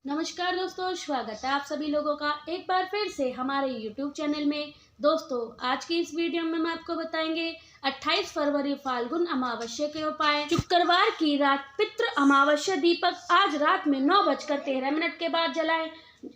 नमस्कार दोस्तों, स्वागत है आप सभी लोगों का एक बार फिर से हमारे YouTube चैनल में। दोस्तों, आज की इस वीडियो में हम आपको बताएंगे 28 फरवरी फाल्गुन अमावस्या के उपाय। शुक्रवार की रात पितृ अमावस्या दीपक आज रात में 9:13 के बाद जलाएं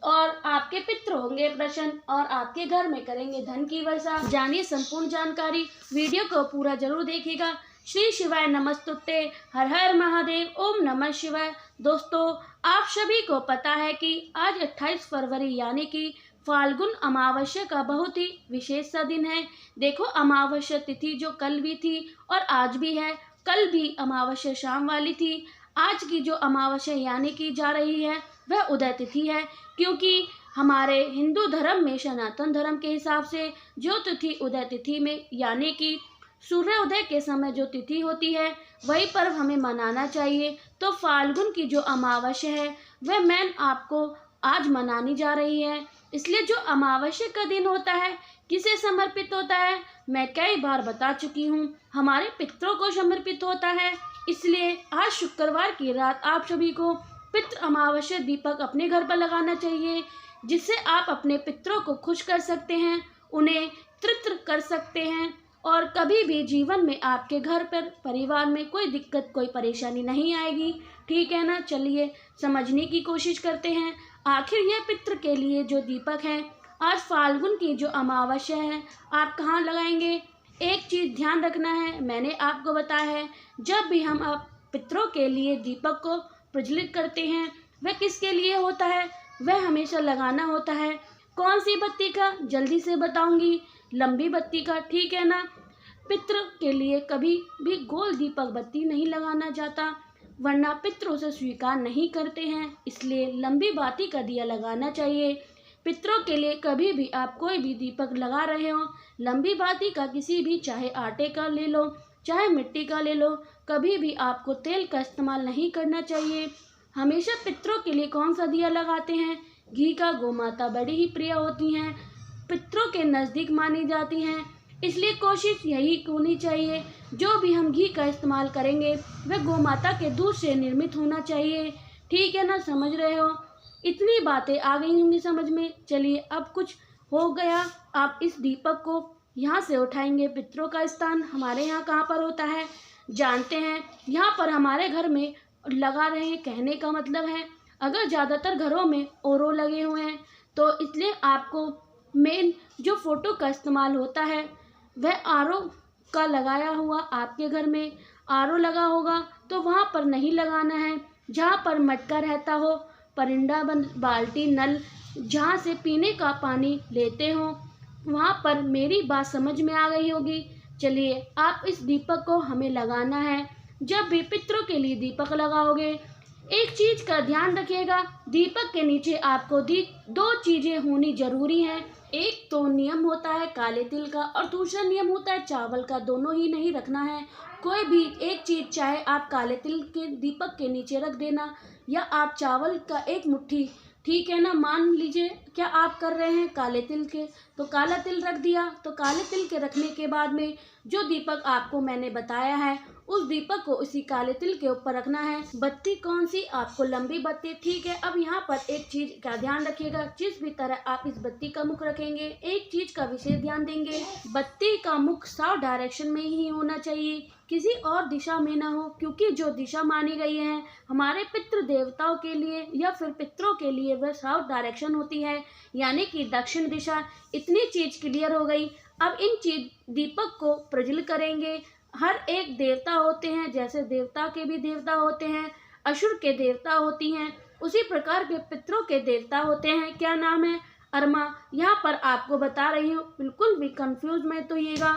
और आपके पितृ होंगे प्रसन्न और आपके घर में करेंगे धन की वर्षा। जानिए संपूर्ण जानकारी, वीडियो को पूरा जरूर देखिएगा। श्री शिवाय नमस्तुते, हर हर महादेव, ओम नमः शिवाय। दोस्तों, आप सभी को पता है कि आज 28 फरवरी यानी कि फाल्गुन अमावस्या का बहुत ही विशेष सा दिन है। देखो, अमावस्या तिथि जो कल भी थी और आज भी है, कल भी अमावस्या शाम वाली थी। आज की जो अमावस्या यानी कि जा रही है वह उदय तिथि है, क्योंकि हमारे हिंदू धर्म में सनातन धर्म के हिसाब से जो तिथि उदय तिथि में यानी कि सूर्योदय के समय जो तिथि होती है वही पर्व हमें मनाना चाहिए। तो फाल्गुन की जो अमावस्या है वह मैं आपको आज मनानी जा रही है। इसलिए जो अमावस्या का दिन होता है किसे समर्पित होता है, मैं कई बार बता चुकी हूँ, हमारे पितरों को समर्पित होता है। इसलिए आज शुक्रवार की रात आप सभी को पितृ अमावस्या दीपक अपने घर पर लगाना चाहिए, जिससे आप अपने पितरों को खुश कर सकते हैं, उन्हें तृप्त कर सकते हैं और कभी भी जीवन में आपके घर पर परिवार में कोई दिक्कत कोई परेशानी नहीं आएगी। ठीक है ना? चलिए समझने की कोशिश करते हैं। आखिर यह पितृ के लिए जो दीपक है, आज फाल्गुन की जो अमावस्या है, आप कहाँ लगाएंगे? एक चीज़ ध्यान रखना है, मैंने आपको बताया है, जब भी हम आप पितरों के लिए दीपक को प्रज्वलित करते हैं वह किसके लिए होता है? वह हमेशा लगाना होता है कौन सी बत्ती का? जल्दी से बताऊंगी, लंबी बत्ती का। ठीक है ना? पितृ के लिए कभी भी गोल दीपक बत्ती नहीं लगाना जाता, वरना पितरों से स्वीकार नहीं करते हैं। इसलिए लंबी बाती का दिया लगाना चाहिए। पितरों के लिए कभी भी आप कोई भी दीपक लगा रहे हो, लंबी बाती का किसी भी, चाहे आटे का ले लो चाहे मिट्टी का ले लो, कभी भी आपको तेल का इस्तेमाल नहीं करना चाहिए। हमेशा पितरों के लिए कौन सा दिया लगाते हैं? घी का। गोमाता बड़ी ही प्रिय होती हैं, पितरों के नज़दीक मानी जाती हैं। इसलिए कोशिश यही होनी चाहिए, जो भी हम घी का इस्तेमाल करेंगे वह गोमाता के दूध से निर्मित होना चाहिए। ठीक है ना? समझ रहे हो? इतनी बातें आ गई होंगी समझ में। चलिए, अब कुछ हो गया। आप इस दीपक को यहाँ से उठाएंगे। पितरों का स्थान हमारे यहाँ कहाँ पर होता है जानते हैं? यहाँ पर हमारे घर में लगा रहे हैं। कहने का मतलब है, अगर ज़्यादातर घरों में ओरो लगे हुए हैं तो इसलिए आपको मेन जो फोटो का इस्तेमाल होता है वह आरओ का लगाया हुआ, आपके घर में आरओ लगा होगा तो वहाँ पर नहीं लगाना है। जहाँ पर मटका रहता हो, परिंदा, बाल्टी, नल, जहाँ से पीने का पानी लेते हो, वहाँ पर मेरी बात समझ में आ गई होगी। चलिए, आप इस दीपक को हमें लगाना है। जब भी पितरों के लिए दीपक लगाओगे, एक चीज का ध्यान रखिएगा, दीपक के नीचे आपको दो चीजें होनी जरूरी हैं। एक तो नियम होता है काले तिल का और दूसरा नियम होता है चावल का। दोनों ही नहीं रखना है, कोई भी एक चीज, चाहे आप काले तिल के दीपक के नीचे रख देना या आप चावल का एक मुट्ठी, ठीक है ना? मान लीजिए क्या आप कर रहे हैं काले तिल के, तो काला तिल रख दिया। तो काले तिल के रखने के बाद में जो दीपक आपको मैंने बताया है उस दीपक को इसी काले तिल के ऊपर रखना है। बत्ती कौन सी? आपको लंबी बत्ती। ठीक है, अब यहाँ पर एक चीज का ध्यान रखिएगा, जिस भी तरह आप इस बत्ती का मुख रखेंगे, एक चीज का विशेष ध्यान देंगे, बत्ती का मुख साउथ डायरेक्शन में ही होना चाहिए, किसी और दिशा में ना हो, क्योंकि जो दिशा मानी गई है हमारे पितृ देवताओं के लिए या फिर पितरों के लिए वह साउथ डायरेक्शन होती है, यानी कि दक्षिण दिशा। इतनी चीज क्लियर हो गई। अब इन चीज दीपक को प्रज्वलित करेंगे। हर एक देवता होते हैं, जैसे देवता के भी देवता होते हैं, असुर के देवता होती हैं, उसी प्रकार के पितरों के देवता होते हैं। क्या नाम है? अरमा। यहाँ पर आपको बता रही हूँ, बिल्कुल भी कंफ्यूज मत होइएगा।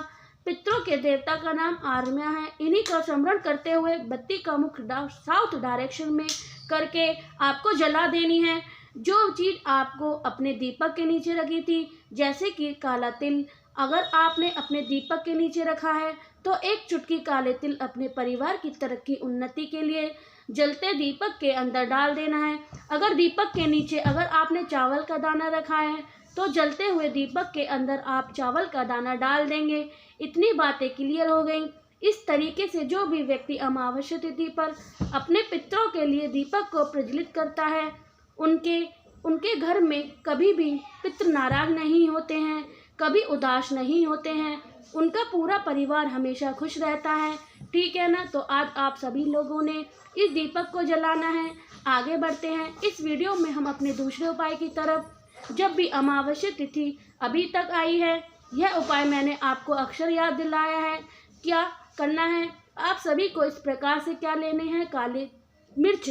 पितरों के देवता का नाम आर्म्या है। इन्हीं का स्मरण करते हुए बत्ती का मुख साउथ डायरेक्शन में करके आपको जला देनी है। जो चीज़ आपको अपने दीपक के नीचे रखी थी, जैसे कि काला तिल, अगर आपने अपने दीपक के नीचे रखा है तो एक चुटकी काले तिल अपने परिवार की तरक्की उन्नति के लिए जलते दीपक के अंदर डाल देना है। अगर दीपक के नीचे अगर आपने चावल का दाना रखा है तो जलते हुए दीपक के अंदर आप चावल का दाना डाल देंगे। इतनी बातें क्लियर हो गई। इस तरीके से जो भी व्यक्ति अमावस्या तिथि पर अपने पितरों के लिए दीपक को प्रज्वलित करता है उनके उनके घर में कभी भी पितृ नाराज नहीं होते हैं, कभी उदास नहीं होते हैं, उनका पूरा परिवार हमेशा खुश रहता है। ठीक है ना। तो आज आप सभी लोगों ने इस दीपक को जलाना है। आगे बढ़ते हैं इस वीडियो में हम अपने दूसरे उपाय की तरफ। जब भी अमावस्या तिथि अभी तक आई है, यह उपाय मैंने आपको अक्सर याद दिलाया है। क्या करना है आप सभी को इस प्रकार से क्या लेने हैं, काली मिर्च।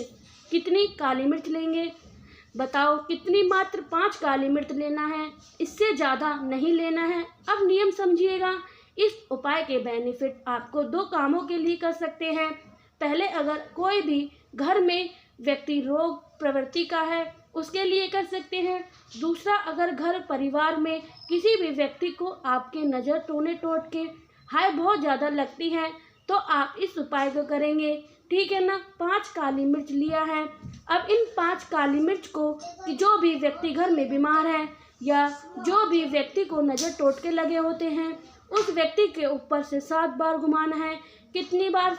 कितनी काली मिर्च लेंगे बताओ कितनी? मात्र 5 काली मिर्च लेना है, इससे ज़्यादा नहीं लेना है। अब नियम समझिएगा। इस उपाय के बेनिफिट आपको 2 कामों के लिए कर सकते हैं। पहले, अगर कोई भी घर में व्यक्ति रोग प्रवृत्ति का है उसके लिए कर सकते हैं। दूसरा, अगर घर परिवार में किसी भी व्यक्ति को आपके नज़र टोने टोट के हाय बहुत ज़्यादा लगती है तो आप इस उपाय को करेंगे। ठीक है ना। 5 काली मिर्च लिया है। अब इन 5 काली मिर्च को कि जो भी व्यक्ति घर में बीमार है या जो भी व्यक्ति को नज़र टोटके लगे होते हैं, उस व्यक्ति के ऊपर से 7 बार घुमाना है। कितनी बार?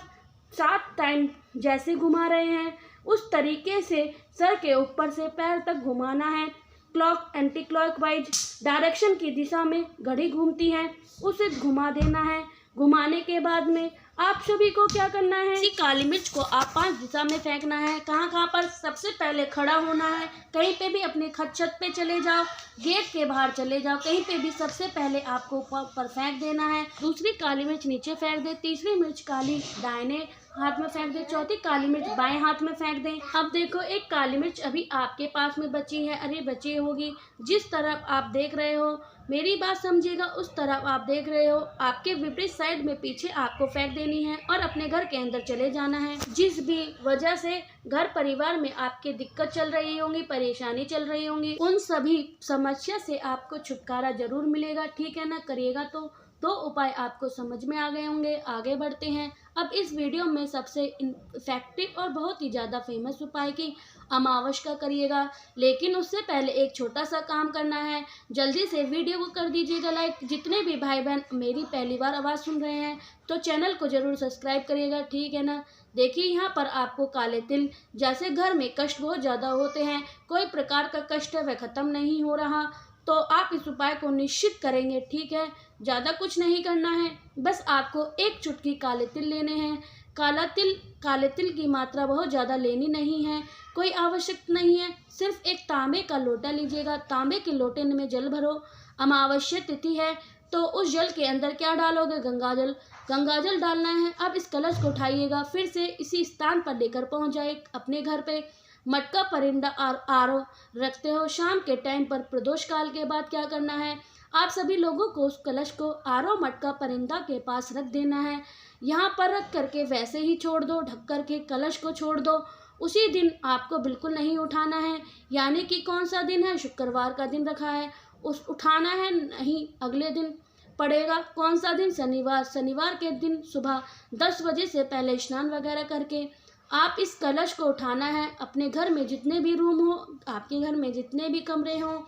7 टाइम। जैसे घुमा रहे हैं उस तरीके से सर के ऊपर से पैर तक घुमाना है। क्लॉक एंटी क्लॉकवाइज डायरेक्शन की दिशा में घड़ी घूमती है, उसे घुमा देना है। घुमाने के बाद में आप सभी को क्या करना है, इसी काली मिर्च को आप 5 दिशा में फेंकना है। कहाँ कहाँ पर? सबसे पहले खड़ा होना है, कहीं पे भी अपने छत पे चले जाओ, गेट के बाहर चले जाओ, कहीं पे भी सबसे पहले आपको ऊपर फेंक देना है। दूसरी काली मिर्च नीचे फेंक दे, तीसरी मिर्च काली दाहिने हाथ में फेंक दे, चौथी काली मिर्च बाएं हाथ में फेंक दें। अब देखो एक काली मिर्च अभी आपके पास में बची है, अरे बची होगी। जिस तरफ आप देख रहे हो, मेरी बात समझिएगा, उस तरफ आप देख रहे हो, आपके विपरीत साइड में पीछे आपको फेंक देनी है और अपने घर के अंदर चले जाना है। जिस भी वजह से घर परिवार में आपके दिक्कत चल रही होंगी, परेशानी चल रही होंगी, उन सभी समस्या से आपको छुटकारा जरूर मिलेगा। ठीक है ना। करिएगा तो 2 उपाय आपको समझ में आ गए होंगे। आगे बढ़ते हैं। अब इस वीडियो में सबसे इफेक्टिव और बहुत ही ज़्यादा फेमस उपाय की अमावस्या करिएगा, लेकिन उससे पहले एक छोटा सा काम करना है। जल्दी से वीडियो को कर दीजिएगा लाइक। जितने भी भाई बहन मेरी पहली बार आवाज़ सुन रहे हैं तो चैनल को ज़रूर सब्सक्राइब करिएगा। ठीक है ना। देखिए यहाँ पर आपको काले तिल जैसे घर में कष्ट बहुत ज़्यादा होते हैं, कोई प्रकार का कष्ट है वह ख़त्म नहीं हो रहा, तो आप इस उपाय को निश्चित करेंगे। ठीक है। ज़्यादा कुछ नहीं करना है, बस आपको 1 चुटकी काले तिल लेने हैं। काले तिल की मात्रा बहुत ज़्यादा लेनी नहीं है, कोई आवश्यक नहीं है। सिर्फ एक तांबे का लोटा लीजिएगा, तांबे के लोटे में जल भरो। अमावस्या तिथि है तो उस जल के अंदर क्या डालोगे? गंगाजल। गंगाजल डालना है। अब इस कलश को उठाइएगा, फिर से इसी स्थान पर लेकर पहुंच जाए अपने घर पे। मटका परिंदा आरो रखते हो, शाम के टाइम पर प्रदोष काल के बाद क्या करना है, आप सभी लोगों को उस कलश को आरो मटका परिंदा के पास रख देना है। यहाँ पर रख करके वैसे ही छोड़ दो, ढक करके कलश को छोड़ दो। उसी दिन आपको बिल्कुल नहीं उठाना है, यानी कि कौन सा दिन है? शुक्रवार का दिन रखा है, उस उठाना है नहीं, अगले दिन पड़ेगा। कौन सा दिन? शनिवार। शनिवार के दिन सुबह 10 बजे से पहले स्नान वगैरह करके आप इस कलश को उठाना है। अपने घर में जितने भी रूम हो, आपके घर में जितने भी कमरे हों,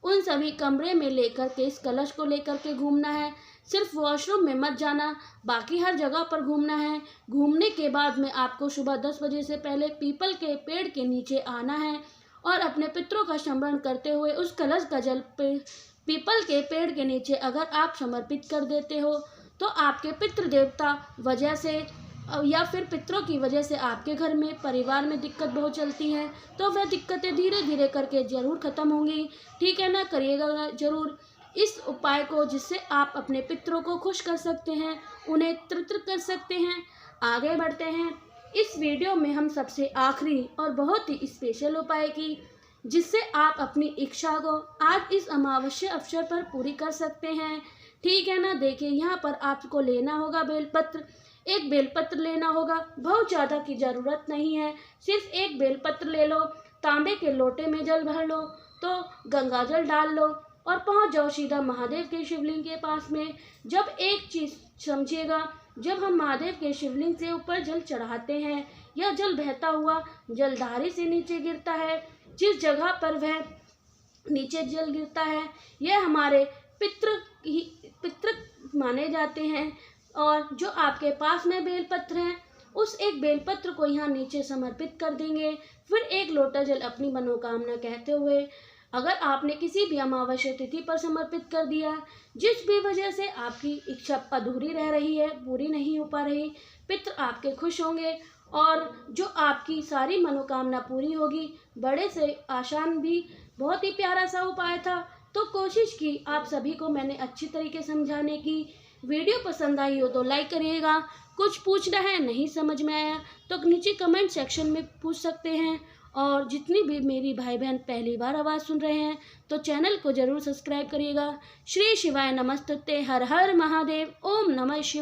उन सभी कमरे में लेकर के इस कलश को लेकर के घूमना है। सिर्फ वॉशरूम में मत जाना, बाकी हर जगह पर घूमना है। घूमने के बाद में आपको सुबह 10 बजे से पहले पीपल के पेड़ के नीचे आना है और अपने पितरों का स्मरण करते हुए उस कलश का जल पीपल के पेड़ के नीचे अगर आप समर्पित कर देते हो तो आपके पितृ देवता वजह से या फिर पितरों की वजह से आपके घर में परिवार में दिक्कत बहुत चलती है तो वह दिक्कतें धीरे धीरे करके ज़रूर ख़त्म होंगी। ठीक है ना। करिएगा ज़रूर इस उपाय को, जिससे आप अपने पितरों को खुश कर सकते हैं, उन्हें तृप्त कर सकते हैं। आगे बढ़ते हैं। इस वीडियो में हम सबसे आखिरी और बहुत ही स्पेशल उपाय की, जिससे आप अपनी इच्छा को आज इस अमावस्या अवसर पर पूरी कर सकते हैं। ठीक है ना। देखिए यहाँ पर आपको लेना होगा बेलपत्र। एक बेलपत्र लेना होगा, बहुत ज़्यादा की ज़रूरत नहीं है, सिर्फ एक बेलपत्र ले लो, तांबे के लोटे में जल भर लो, तो गंगाजल डाल लो और पहुंच जाओ सीधा महादेव के शिवलिंग के पास में। जब एक चीज़ समझिएगा, जब हम महादेव के शिवलिंग से ऊपर जल चढ़ाते हैं, यह जल बहता हुआ जलधारी से नीचे गिरता है। जिस जगह पर वह नीचे जल गिरता है यह हमारे पितृ माने जाते हैं। और जो आपके पास में बेलपत्र हैं उस एक बेलपत्र को यहाँ नीचे समर्पित कर देंगे। फिर एक लोटा जल अपनी मनोकामना कहते हुए अगर आपने किसी भी अमावस्या तिथि पर समर्पित कर दिया, जिस भी वजह से आपकी इच्छा अधूरी रह रही है, पूरी नहीं हो पा रही, पितृ आपके खुश होंगे और जो आपकी सारी मनोकामना पूरी होगी। बड़े से आसान भी बहुत ही प्यारा सा उपाय था, तो कोशिश की आप सभी को मैंने अच्छी तरीके समझाने की। वीडियो पसंद आई हो तो लाइक करिएगा। कुछ पूछना है, नहीं समझ में आया तो नीचे कमेंट सेक्शन में पूछ सकते हैं। और जितनी भी मेरी भाई बहन पहली बार आवाज़ सुन रहे हैं तो चैनल को ज़रूर सब्सक्राइब करिएगा। श्री शिवाय नमस्तुते। हर हर महादेव। ओम नमः शिवाय।